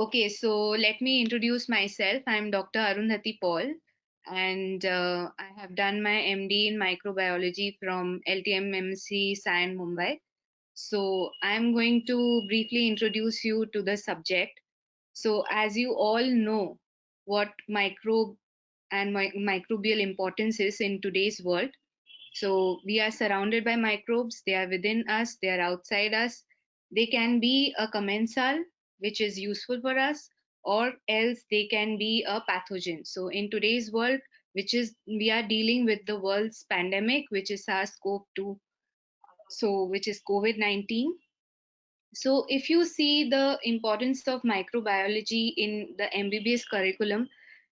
Okay, so let me introduce myself. I'm Dr. Arundhati Paul, and I have done my MD in microbiology from LTMMC Science Mumbai. So I'm going to briefly introduce you to the subject. So, as you all know, what microbe and microbial importance is in today's world. So we are surrounded by microbes, they are within us, they are outside us. They can be a commensal, which is useful for us, or else they can be a pathogen. So in today's world, which is we are dealing with the world's pandemic, which is SARS-CoV-2, so which is COVID-19. So if you see the importance of microbiology in the MBBS curriculum,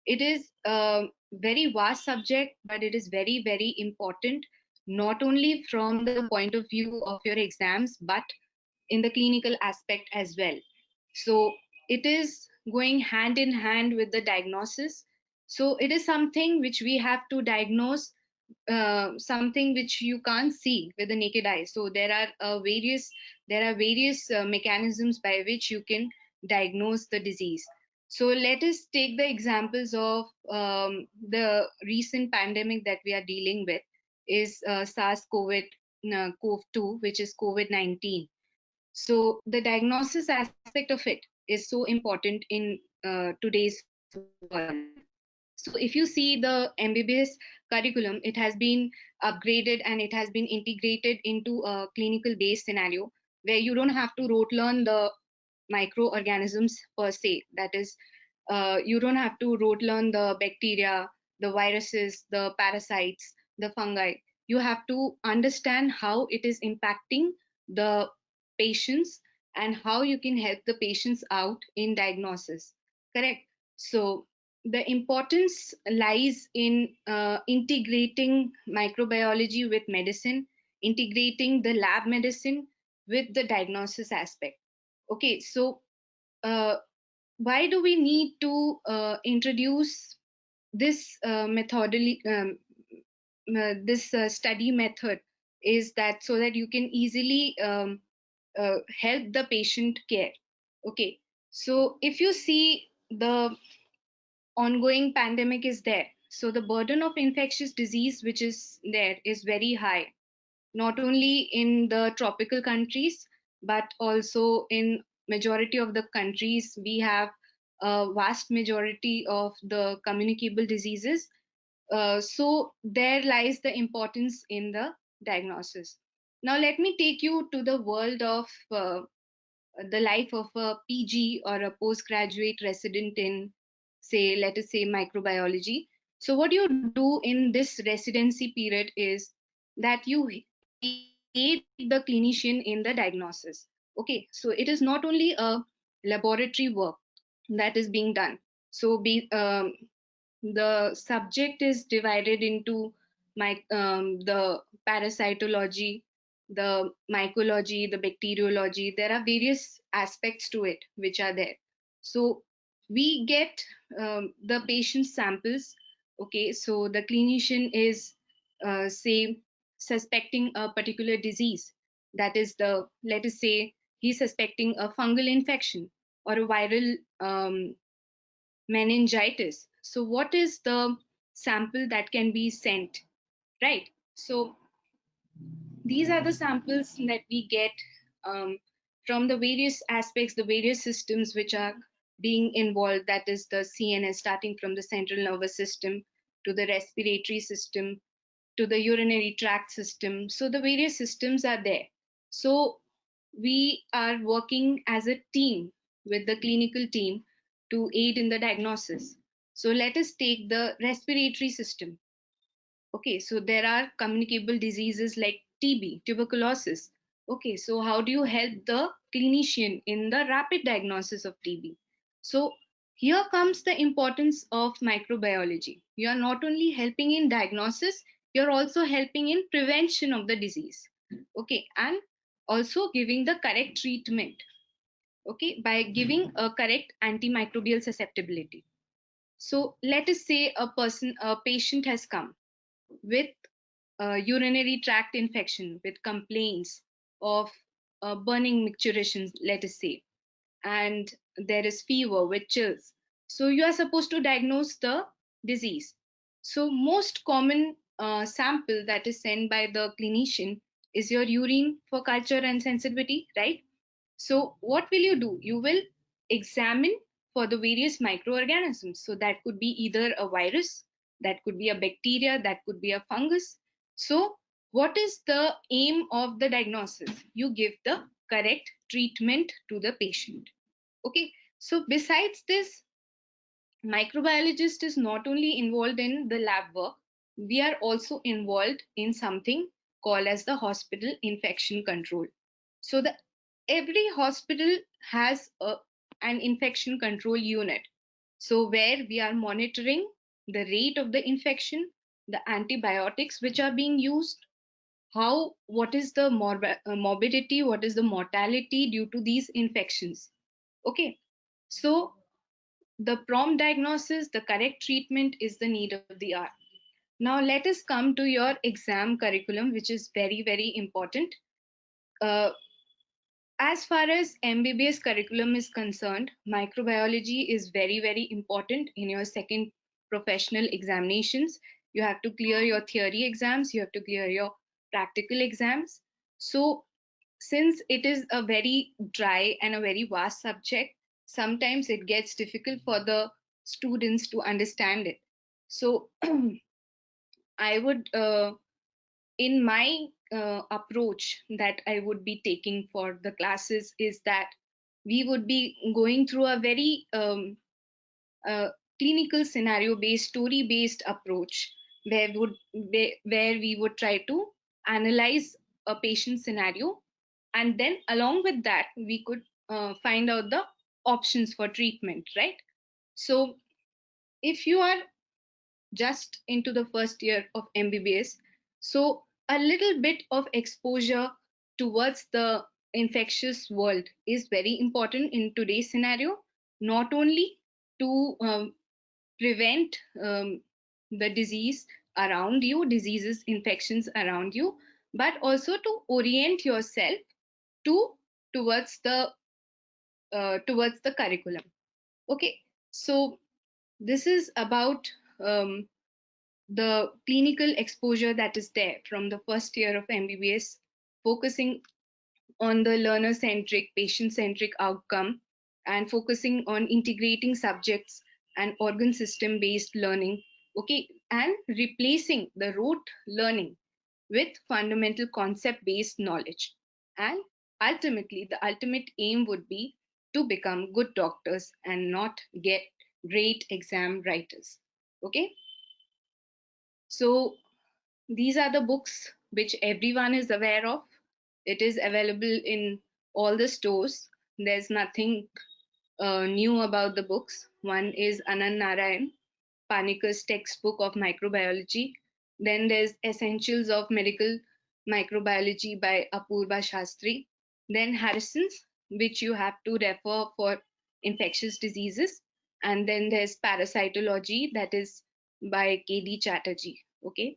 it is a very vast subject, but it is very, very important, not only from the point of view of your exams, but in the clinical aspect as well. So it is going hand in hand with the diagnosis. So it is something which we have to diagnose, something which you can't see with the naked eye. So there are various mechanisms by which you can diagnose the disease. So let us take the examples of the recent pandemic that we are dealing with is SARS-CoV-2, which is COVID-19. So the diagnosis aspect of it is so important in today's world. So if you see the MBBS curriculum, it has been upgraded and it has been integrated into a clinical based scenario where you don't have to rote learn the microorganisms per se. That is, you don't have to rote learn the bacteria, the viruses, the parasites, the fungi. You have to understand how it is impacting the patients and how you can help the patients out in diagnosis. Correct. So the importance lies in integrating microbiology with medicine, integrating the lab medicine with the diagnosis aspect. Okay, so uh, why do we need to introduce this methodology, this study method? Is that so that you can easily help the patient care? Okay, so if you see the ongoing pandemic is there, so the burden of infectious disease which is there is very high, not only in the tropical countries but also in majority of the countries we have a vast majority of the communicable diseases. So there lies the importance in the diagnosis. Now let me take you to the world of the life of a PG or a postgraduate resident in, say, let us say, microbiology. So, what you do in this residency period is that you aid the clinician in the diagnosis. Okay, so it is not only a laboratory work that is being done. So, the subject is divided into the parasitology, the mycology, the bacteriology. There are various aspects to it which are there. So we get the patient samples. Okay, so the clinician is, say, suspecting a particular disease. That is the, let us say, he's suspecting a fungal infection or a viral meningitis. So, what is the sample that can be sent, right? So, these are the samples that we get um, from the various aspects, the various systems which are being involved. That is the CNS, starting from the central nervous system to the respiratory system to the urinary tract system. So, the various systems are there. So, we are working as a team with the clinical team to aid in the diagnosis. So let us take the respiratory system. Okay, so there are communicable diseases like TB, tuberculosis. Okay, so how do you help the clinician in the rapid diagnosis of TB? So here comes the importance of microbiology. You are not only helping in diagnosis, you're also helping in prevention of the disease. Okay, and also giving the correct treatment. Okay, by giving a correct antimicrobial susceptibility. So let us say a patient has come with a urinary tract infection with complaints of burning micturations, let us say, and there is fever with chills. So you are supposed to diagnose the disease. So most common sample that is sent by the clinician is your urine for culture and sensitivity, right? So what will you do? You will examine for the various microorganisms. So that could be either a virus, that could be a bacteria, that could be a fungus. So what is the aim of the diagnosis? You give the correct treatment to the patient. Okay. So besides this, microbiologist is not only involved in the lab work, we are also involved in something called as the hospital infection control. So the every hospital has an infection control unit. So where we are monitoring the rate of the infection, the antibiotics which are being used, how what is the morbidity, what is the mortality due to these infections. Okay. So the prompt diagnosis, the correct treatment is the need of the hour. Now, let us come to your exam curriculum, which is very, very important. Uh, as far as MBBS curriculum is concerned, microbiology is very, very important in your second professional examinations. You have to clear your theory exams, you have to clear your practical exams. So, since it is a very dry and a very vast subject, sometimes it gets difficult for the students to understand it. So, I would, in my approach that I would be taking for the classes, is that we would be going through a very uh, clinical scenario based, story based approach, where we would try to analyze a patient scenario, and then along with that we could find out the options for treatment, right? So if you are just into the first year of MBBS, so a little bit of exposure towards the infectious world is very important in today's scenario, not only to prevent the disease around you, diseases, infections around you, but also to orient yourself to towards the curriculum. Okay, so this is about the clinical exposure that is there from the first year of MBBS, focusing on the learner centric, patient centric outcome, and focusing on integrating subjects and organ system based learning. Okay, and replacing the rote learning with fundamental concept based knowledge. And ultimately, the ultimate aim would be to become good doctors and not get great exam writers. Okay, so these are the books which everyone is aware of. It is available in all the stores. There's nothing new about the books. One is Anand Narayan, Panikar's textbook of microbiology. Then there's Essentials of Medical Microbiology by Apurva Shastri. Then Harrison's, which you have to refer for infectious diseases. And then there's Parasitology, that is by KD Chatterjee. Okay.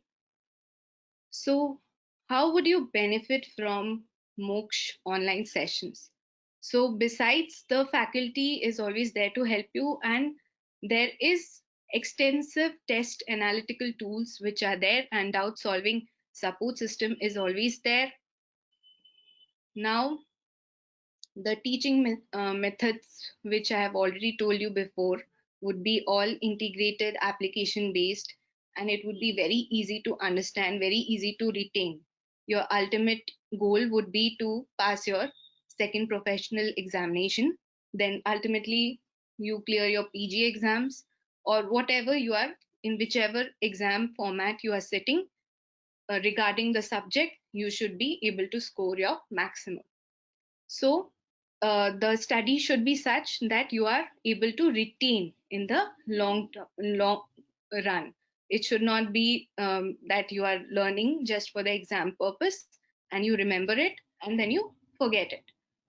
So, how would you benefit from Moksh online sessions? So, besides the faculty is always there to help you, and there is extensive test analytical tools which are there, and doubt solving support system is always there. Now, the teaching methods, which I have already told you before, would be all integrated, application based, and it would be very easy to understand, very easy to retain. Your ultimate goal would be to pass your second professional examination. Then ultimately, you clear your PG exams, or whatever you are, in whichever exam format you are sitting, regarding the subject, you should be able to score your maximum. So the study should be such that you are able to retain in the long run. It should not be that you are learning just for the exam purpose and you remember it and then you forget it.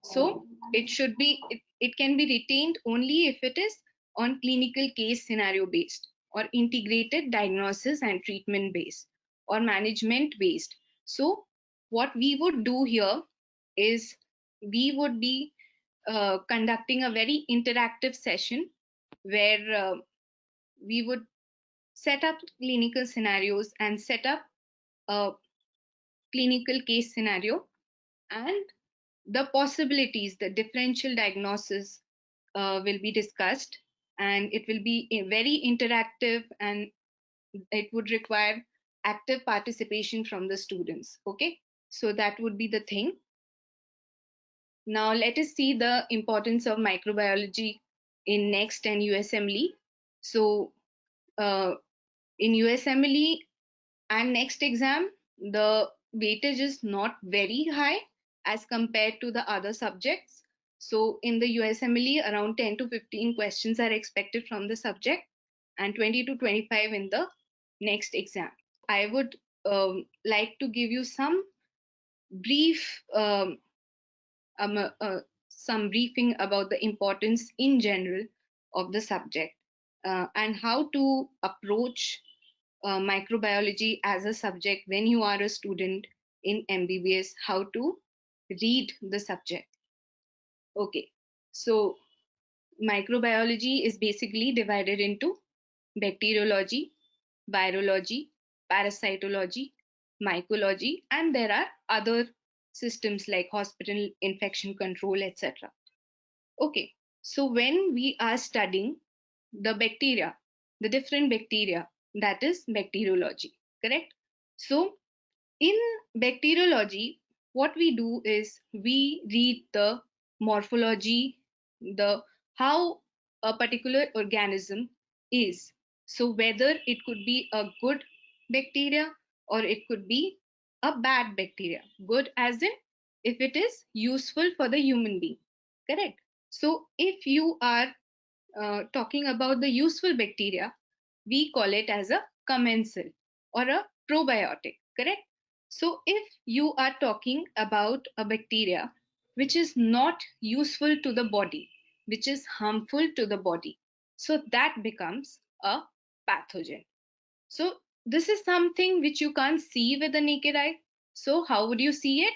So it can be retained only if it is on clinical case scenario based, or integrated diagnosis and treatment based, or management based. So what we would do here is we would be conducting a very interactive session where we would set up clinical scenarios and set up a clinical case scenario and the possibilities, the differential diagnosis will be discussed, and it will be very interactive, and it would require active participation from the students. Okay, so that would be the thing. Now let us see the importance of microbiology in next and USMLE. So uh, in USMLE and next exam, the weightage is not very high as compared to the other subjects. So in the USMLE, around 10 to 15 questions are expected from the subject and 20 to 25 in the next exam. I would like to give you brief um, uh, uh, some briefing about the importance in general of the subject and how to approach microbiology as a subject when you are a student in MBBS, how to read the subject. Okay, so microbiology is basically divided into bacteriology, virology, parasitology, mycology, and there are other systems like hospital infection control, etc. Okay, so when we are studying the bacteria, the different bacteria, that is bacteriology, correct? So in bacteriology, what we do is we read the morphology, the how a particular organism is. So whether it could be a good bacteria or it could be a bad bacteria. Good as in if it is useful for the human being, correct? So if you are talking about the useful bacteria, we call it as a commensal or a probiotic, correct? So if you are talking about a bacteria which is not useful to the body, which is harmful to the body, so that becomes a pathogen. So this is something which you can't see with the naked eye. So how would you see it?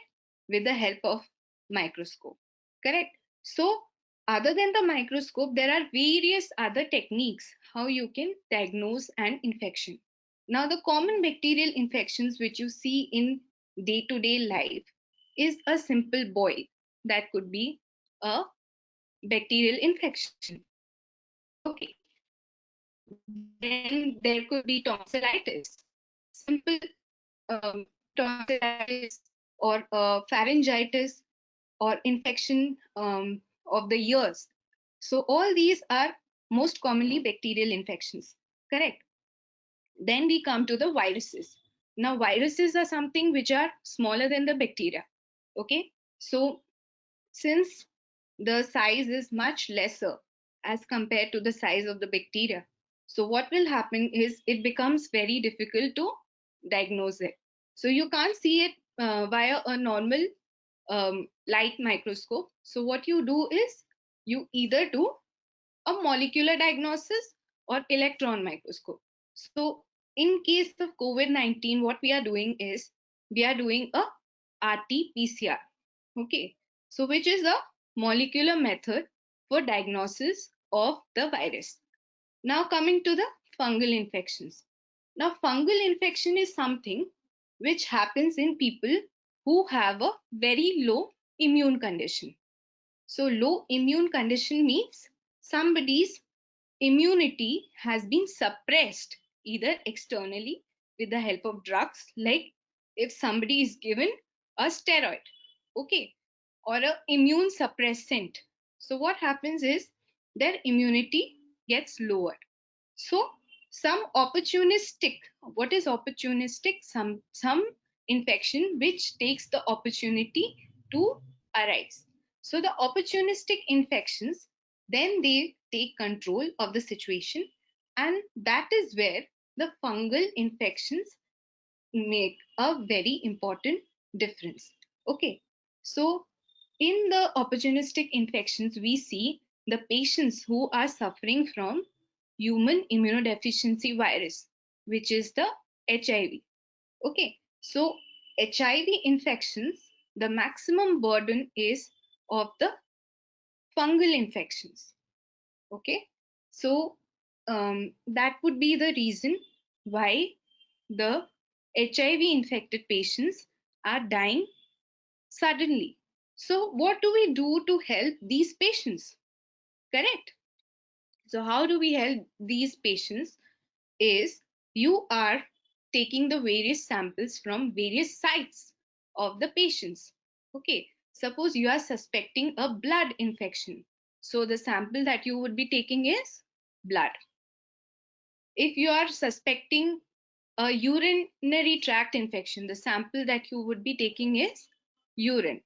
With the help of microscope, correct? So other than the microscope, there are various other techniques how you can diagnose an infection. Now the common bacterial infections which you see in day-to-day life is a simple boil. That could be a bacterial infection. Okay. Then there could be tonsillitis, simple tonsillitis or pharyngitis or infection of the ears. So all these are most commonly bacterial infections, correct? Then we come to the viruses. Now viruses are something which are smaller than the bacteria. Okay, so since the size is much lesser as compared to the size of the bacteria, so what will happen is it becomes very difficult to diagnose it. So you can't see it via a normal light microscope. So what you do is you either do a molecular diagnosis or electron microscope. So in case of COVID-19, what we are doing is we are doing a RT-PCR. Okay, so which is a molecular method for diagnosis of the virus. Now coming to the fungal infections. Now fungal infection is something which happens in people who have a very low immune condition. So low immune condition means somebody's immunity has been suppressed either externally with the help of drugs, like if somebody is given a steroid, okay, or a immune suppressant. So what happens is their immunity gets lowered. So some opportunistic, what is opportunistic? Some infection which takes the opportunity to arise. So the opportunistic infections, then they take control of the situation, and that is where the fungal infections make a very important difference. Okay, so in the opportunistic infections, we see the patients who are suffering from human immunodeficiency virus, which is the HIV. Okay, so HIV infections, the maximum burden is of the fungal infections. Okay, so that would be the reason why the HIV infected patients are dying suddenly. So, what do we do to help these patients? Correct. So, how do we help these patients? Is you are taking the various samples from various sites of the patients. Okay, suppose you are suspecting a blood infection. So, the sample that you would be taking is blood. If you are suspecting a urinary tract infection, the sample that you would be taking is urine.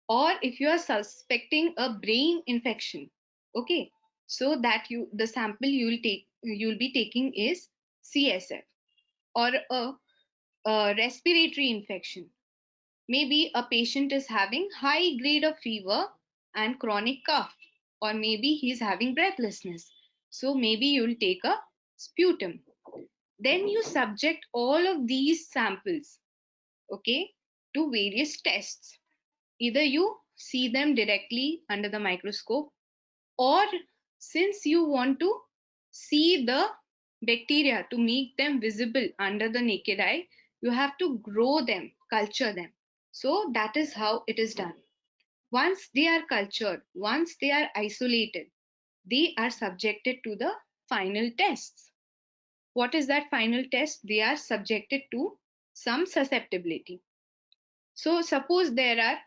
Or if you are suspecting a brain infection, okay, so that the sample you'll be taking is CSF. Or a respiratory infection, maybe a patient is having high grade of fever and chronic cough, or maybe he's having breathlessness, so maybe you'll take a sputum. Then you subject all of these samples, okay, to various tests. Either you see them directly under the microscope, or since you want to see the bacteria to make them visible under the naked eye, you have to grow them, culture them. So that is how it is done. Once they are cultured, once they are isolated, they are subjected to the final tests. What is that final test? They are subjected to some susceptibility. So suppose there are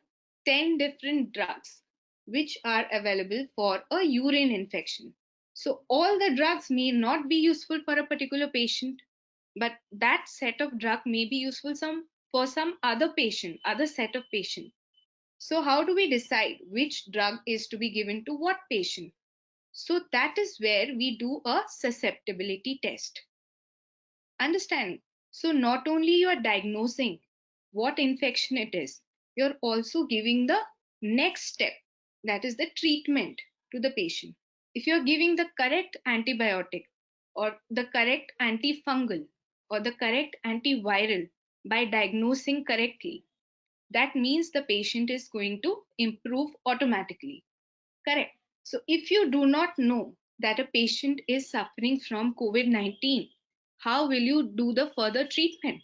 10 different drugs which are available for a urine infection. So all the drugs may not be useful for a particular patient, but that set of drug may be useful for some other patient, other set of patient. So how do we decide which drug is to be given to what patient? So that is where we do a susceptibility test. Understand? So not only you are diagnosing what infection it is, you're also giving the next step, that is the treatment to the patient. If you're giving the correct antibiotic or the correct antifungal or the correct antiviral by diagnosing correctly, that means the patient is going to improve automatically. Correct. So if you do not know that a patient is suffering from COVID-19, how will you do the further treatment?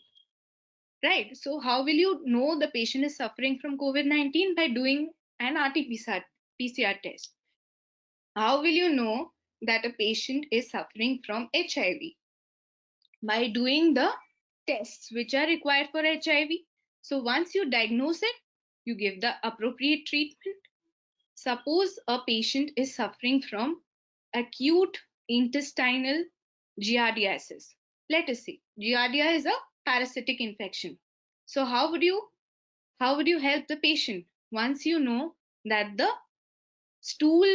Right. So how will you know the patient is suffering from COVID-19? By doing an RT-PCR test. How will you know that a patient is suffering from HIV? By doing the tests which are required for HIV. So once you diagnose it, you give the appropriate treatment. Suppose a patient is suffering from acute intestinal giardiasis. Let us see. Giardia is a parasitic infection. So how would you help the patient? Once you know that the stool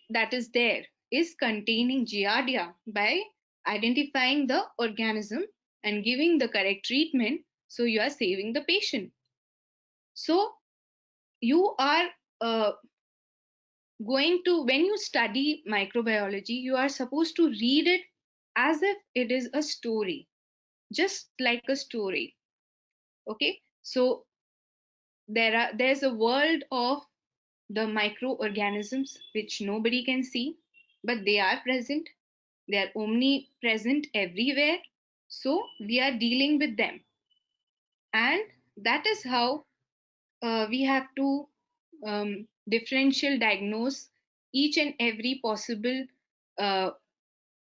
that is there is containing giardia, by identifying the organism and giving the correct treatment, so you are saving the patient. So you are going to, when you study microbiology, you are supposed to read it as if it is a story, just like a story. Okay, so there's a world of the microorganisms which nobody can see, but they are present. They are omnipresent everywhere. So we are dealing with them, and that is how we have to differential diagnose each and every possible uh,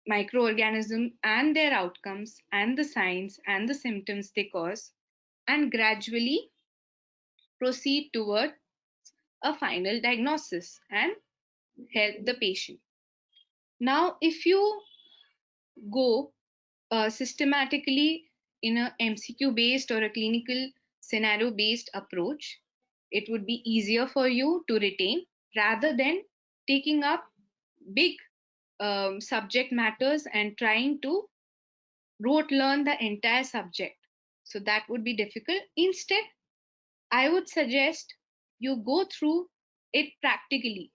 microorganism and their outcomes and the signs and the symptoms they cause, and gradually proceed toward a final diagnosis and help the patient. Now, if you go systematically in a MCQ based or a clinical scenario based approach, it would be easier for you to retain rather than taking up big subject matters and trying to rote learn the entire subject. So that would be difficult. Instead, I would suggest you go through it practically.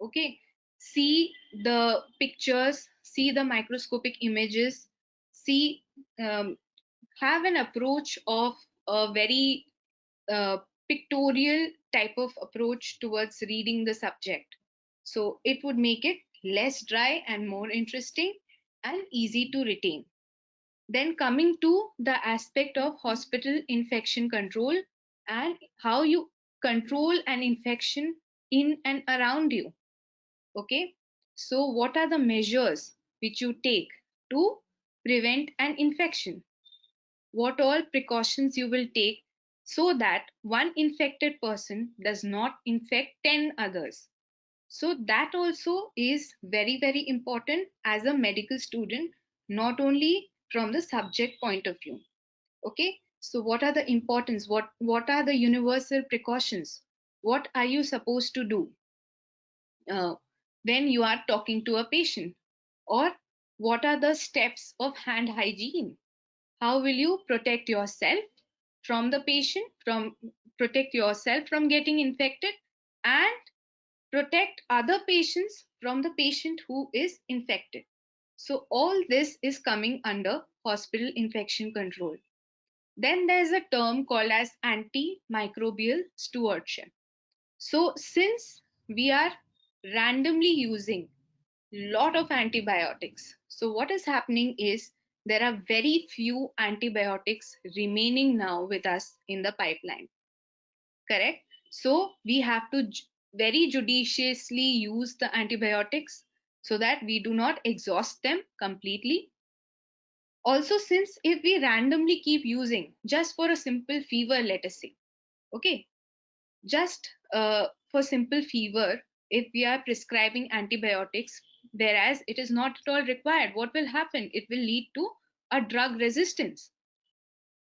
Okay, see the pictures, see the microscopic images, see, um, have an approach of a very uh, pictorial type of approach towards reading the subject. So it would make it less dry and more interesting and easy to retain. Then coming to the aspect of hospital infection control and how you control an infection in and around you. Okay, so what are the measures which you take to prevent an infection? What all precautions you will take so that one infected person does not infect 10 others? So that also is very, very important as a medical student, not only from the subject point of view. Okay, so what are the importance? What are the universal precautions? What are you supposed to do uh, when you are talking to a patient? Or what are the steps of hand hygiene? How will you protect yourself from the patient, from protect yourself from getting infected, and protect other patients from the patient who is infected? So all this is coming under hospital infection control. Then there's a term called as antimicrobial stewardship. So since we are randomly using lot of antibiotics, so what is happening is there are very few antibiotics remaining now with us in the pipeline. Correct? So we have to very judiciously use the antibiotics so that we do not exhaust them completely. Also, since if we randomly keep using just for a simple fever, let us say, okay, just for simple fever, if we are prescribing antibiotics, whereas it is not at all required, what will happen? It will lead to a drug resistance.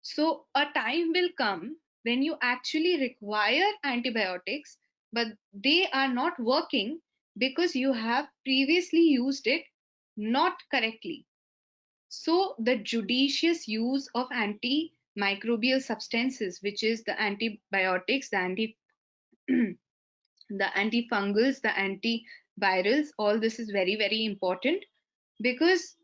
So a time will come when you actually require antibiotics, but they are not working because you have previously used it not correctly. So the judicious use of antimicrobial substances, which is the antibiotics, the antifungals, the antivirals, all this is very, very important because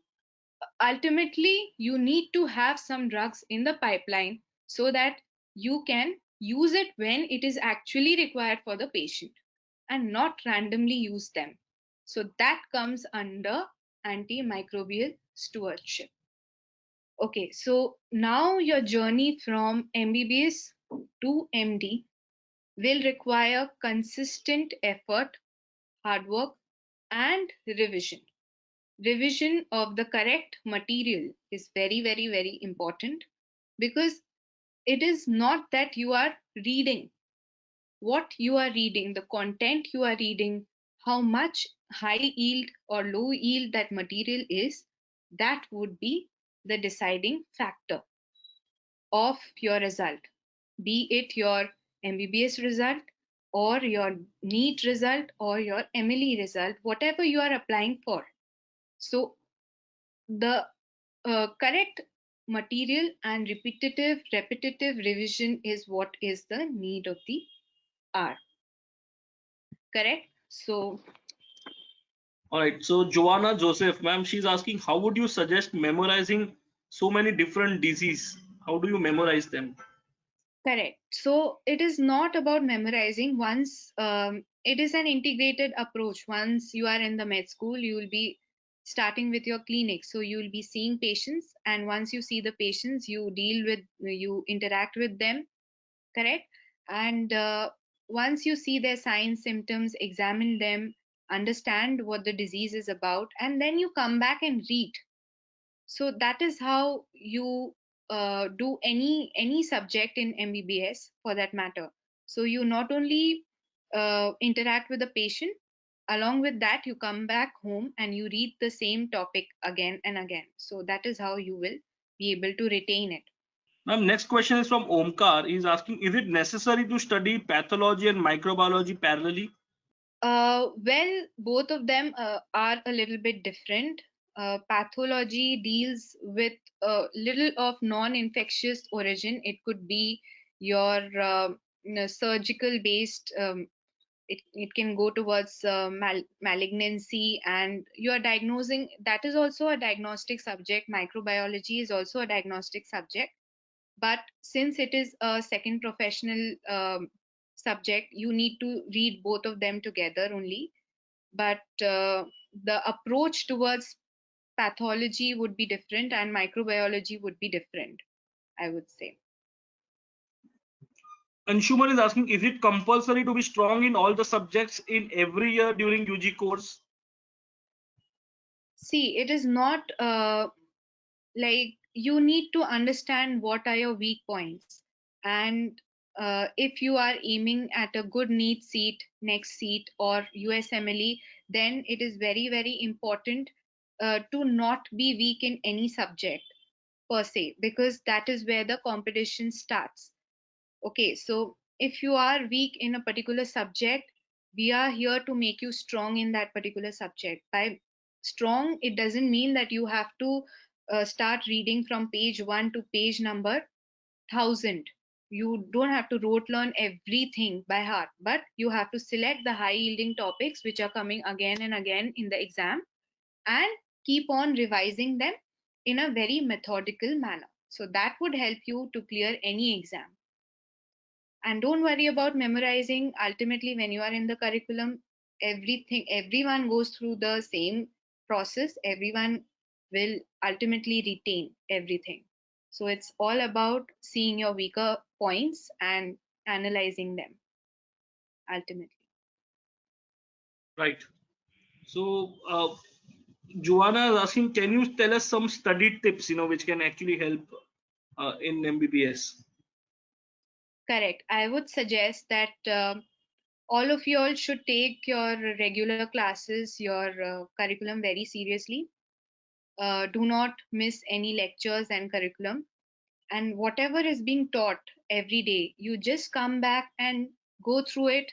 ultimately you need to have some drugs in the pipeline so that you can use it when it is actually required for the patient and not randomly use them. So that comes under antimicrobial stewardship. Okay, so now your journey from MBBS to MD will require consistent effort, hard work, and revision. Revision of the correct material is very, very, very important because it is not that you are reading what you are reading, the content you are reading, how much high yield or low yield that material is, that would be the deciding factor of your result, be it your MBBS result or your NEET result or your MLE result, whatever you are applying for. So the correct material and repetitive revision is what is the need of the hour. Correct? So All right. So Joanna Joseph, ma'am, she's asking, how would you suggest memorizing so many different diseases? How do you memorize them? correct. So it is not about memorizing. Once it is an integrated approach. Once you are in the med school, you will be starting with your clinic. So you will be seeing patients, and once you see the patients, you interact with them. Correct? And once you see their signs, symptoms, examine them, understand what the disease is about, and then you come back and read. So that is how you do any subject in MBBS for that matter. So you not only interact with the patient, along with that you come back home and you read the same topic again and again. So that is how you will be able to retain it. Ma'am, next question is from Omkar. He's asking, is it necessary to study pathology and microbiology parallelly? Well, both of them are a little bit different. Pathology deals with a little of non-infectious origin. It could be your surgical based. It can go towards malignancy, and you are diagnosing. That is also a diagnostic subject. Microbiology is also a diagnostic subject, but since it is a second professional subject, you need to read both of them together only. but the approach towards pathology would be different and microbiology would be different, I would say. Anshuman is asking, is it compulsory to be strong in all the subjects in every year during UG course? See, it is not like you need to understand what are your weak points, and if you are aiming at a good NEET seat, next seat, or USMLE, then it is very, very important to not be weak in any subject per se, because that is where the competition starts. Okay, so if you are weak in a particular subject, we are here to make you strong in that particular subject. By strong, it doesn't mean that you have to start reading from page 1 to page number 1000. You don't have to rote learn everything by heart, but you have to select the high yielding topics which are coming again and again in the exam, and keep on revising them in a very methodical manner. So that would help you to clear any exam. And don't worry about memorizing. Ultimately, when you are in the curriculum, everyone goes through the same process. Everyone will ultimately retain everything. So it's all about seeing your weaker points and analyzing them ultimately. Right. So, Joanna is asking, can you tell us some study tips, which can actually help in MBBS? Correct. I would suggest that all of you all should take your regular classes, your curriculum very seriously. Do not miss any lectures and curriculum, and whatever is being taught every day, you just come back and go through it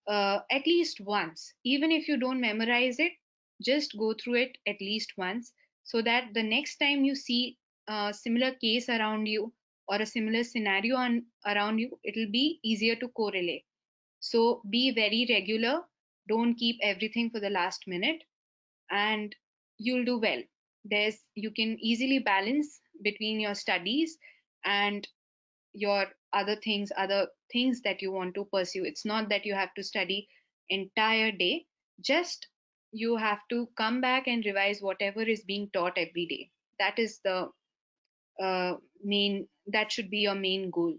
at least once. Even if you don't memorize it, just go through it at least once, so that the next time you see a similar case around you or a similar scenario around you, it'll be easier to correlate. So be very regular, don't keep everything for the last minute, and you'll do well. You can easily balance between your studies and your other things that you want to pursue. It's not that you have to study entire day, just you have to come back and revise whatever is being taught every day. That is the main that should be your main goal.